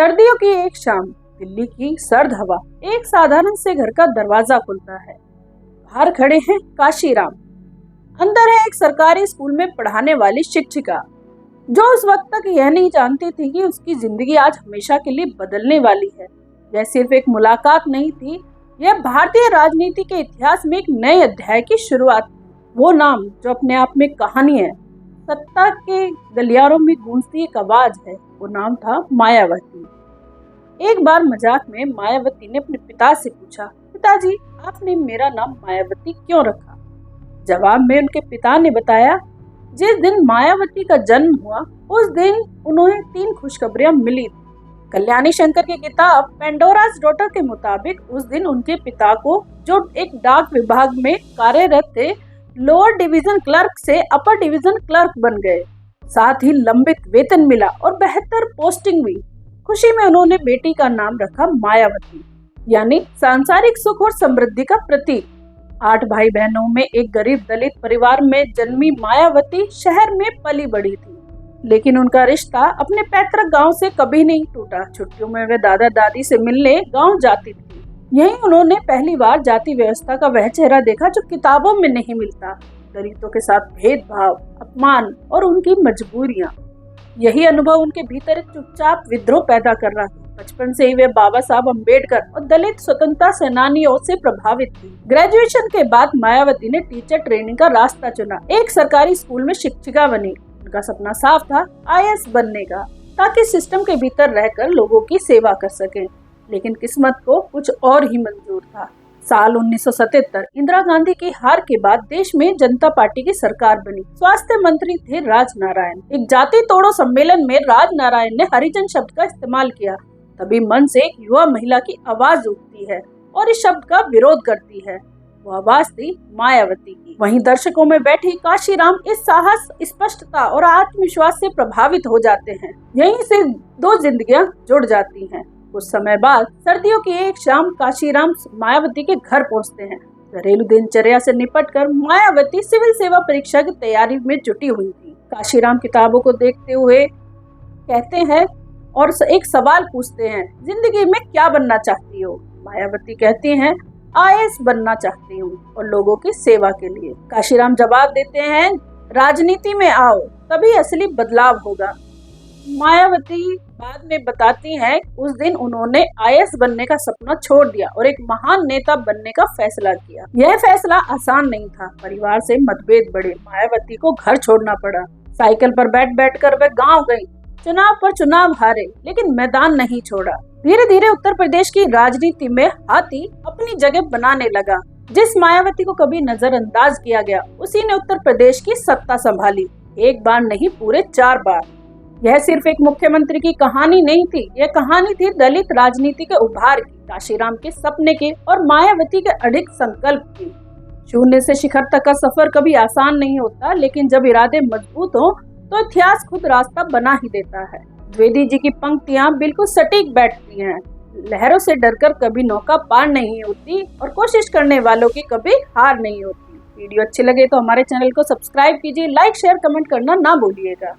सर्दियों की एक शाम, दिल्ली की सर्द हवा, एक साधारण से घर का दरवाजा खुलता है। बाहर खड़े हैं काशीराम। अंदर है एक सरकारी स्कूल में पढ़ाने वाली शिक्षिका, जो उस वक्त तक यह नहीं जानती थी कि उसकी जिंदगी आज हमेशा के लिए बदलने वाली है। यह सिर्फ एक मुलाकात नहीं थी, यह भारतीय राजनीति के इतिहास में एक नए अध्याय की शुरुआत थी। वो नाम जो अपने आप में कहानी है, सत्ता के गलियारों में गूंजती एक आवाज है, वो नाम था मायावती। एक बार मजाक में मायावती ने अपने पिता से पूछा, पिताजी, आपने मेरा नाम मायावती क्यों रखा? जवाब में उनके पिता ने बताया, जिस दिन मायावती का जन्म हुआ उस दिन उन्हें 3 खुशखबरियां मिली थी। कल्याणी शंकर की किताब पेंडोरास डॉटर के मुताबिक उस दिन उनके पिता को, जो एक डाक विभाग में कार्यरत थे, लोअर डिवीजन क्लर्क से अपर डिवीजन क्लर्क बन गए। साथ ही लंबित वेतन मिला और बेहतर पोस्टिंग हुई। खुशी में उन्होंने बेटी का नाम रखा मायावती, यानी सांसारिक सुख और समृद्धि का प्रतीक। 8 भाई बहनों में एक गरीब दलित परिवार में जन्मी मायावती शहर में पली बड़ी थी, लेकिन उनका रिश्ता अपने पैतृक गांव से कभी नहीं टूटा। छुट्टियों में वे दादा दादी से मिलने गांव जाती थी। यहीं उन्होंने पहली बार जाति व्यवस्था का वह चेहरा देखा जो किताबों में नहीं मिलता। दलितों के साथ भेदभाव, अपमान और उनकी मजबूरियां। यही अनुभव उनके भीतर एक चुपचाप विद्रोह पैदा कर रहा था। बचपन से ही वे बाबा साहब अम्बेडकर और दलित स्वतंत्रता सेनानियों से प्रभावित थी। ग्रेजुएशन के बाद मायावती ने टीचर ट्रेनिंग का रास्ता चुना। एक सरकारी स्कूल में शिक्षिका बनी। उनका सपना साफ था, IAS बनने का, ताकि सिस्टम के भीतर रहकर लोगों की सेवा कर सके। लेकिन किस्मत को कुछ और ही मंजूर था। साल 1977 इंदिरा गांधी की हार के बाद देश में जनता पार्टी की सरकार बनी। स्वास्थ्य मंत्री थे राजनारायण। एक जाति तोड़ो सम्मेलन में राजनारायण ने हरिजन शब्द का इस्तेमाल किया। तभी मन से एक युवा महिला की आवाज उठती है और इस शब्द का विरोध करती है। वो आवाज थी मायावती की। वहीं दर्शकों में बैठी काशीराम इस साहस, स्पष्टता और आत्मविश्वास से प्रभावित हो जाते हैं। यहीं से 2 जिंदगियां जुड़ जाती हैं। कुछ समय बाद सर्दियों की एक शाम काशीराम मायावती के घर पहुंचते हैं। घरेलू दिनचर्या से निपटकर मायावती सिविल सेवा परीक्षा की तैयारी में जुटी हुई थी। काशीराम किताबों को देखते हुए कहते हैं और एक सवाल पूछते हैं, जिंदगी में क्या बनना चाहती हो? मायावती कहती हैं, IAS बनना चाहती हूँ और लोगों की सेवा के लिए। काशीराम जवाब देते हैं, राजनीति में आओ, तभी असली बदलाव होगा। मायावती बाद में बताती हैं, उस दिन उन्होंने IAS बनने का सपना छोड़ दिया और एक महान नेता बनने का फैसला किया। यह फैसला आसान नहीं था। परिवार से मतभेद बढ़े, मायावती को घर छोड़ना पड़ा। साइकिल पर बैठ कर वे गांव गईं। चुनाव पर चुनाव हारे, लेकिन मैदान नहीं छोड़ा। धीरे धीरे उत्तर प्रदेश की राजनीति में हाथी अपनी जगह बनाने लगा। जिस मायावती को कभी नजरअंदाज किया गया, उसी ने उत्तर प्रदेश की सत्ता संभाली। एक बार नहीं, पूरे 4 बार। यह सिर्फ एक मुख्यमंत्री की कहानी नहीं थी, यह कहानी थी दलित राजनीति के उभार की, काशीराम के सपने की और मायावती के अडिग संकल्प की। शून्य से शिखर तक का सफर कभी आसान नहीं होता, लेकिन जब इरादे मजबूत हो तो इतिहास खुद रास्ता बना ही देता है। द्विवेदी जी की पंक्तियां बिल्कुल सटीक बैठती हैं। लहरों से डरकर कभी नौका पार नहीं होती और कोशिश करने वालों की कभी हार नहीं होती। वीडियो अच्छी लगे तो हमारे चैनल को सब्सक्राइब कीजिए, लाइक, शेयर, कमेंट करना ना भूलिएगा।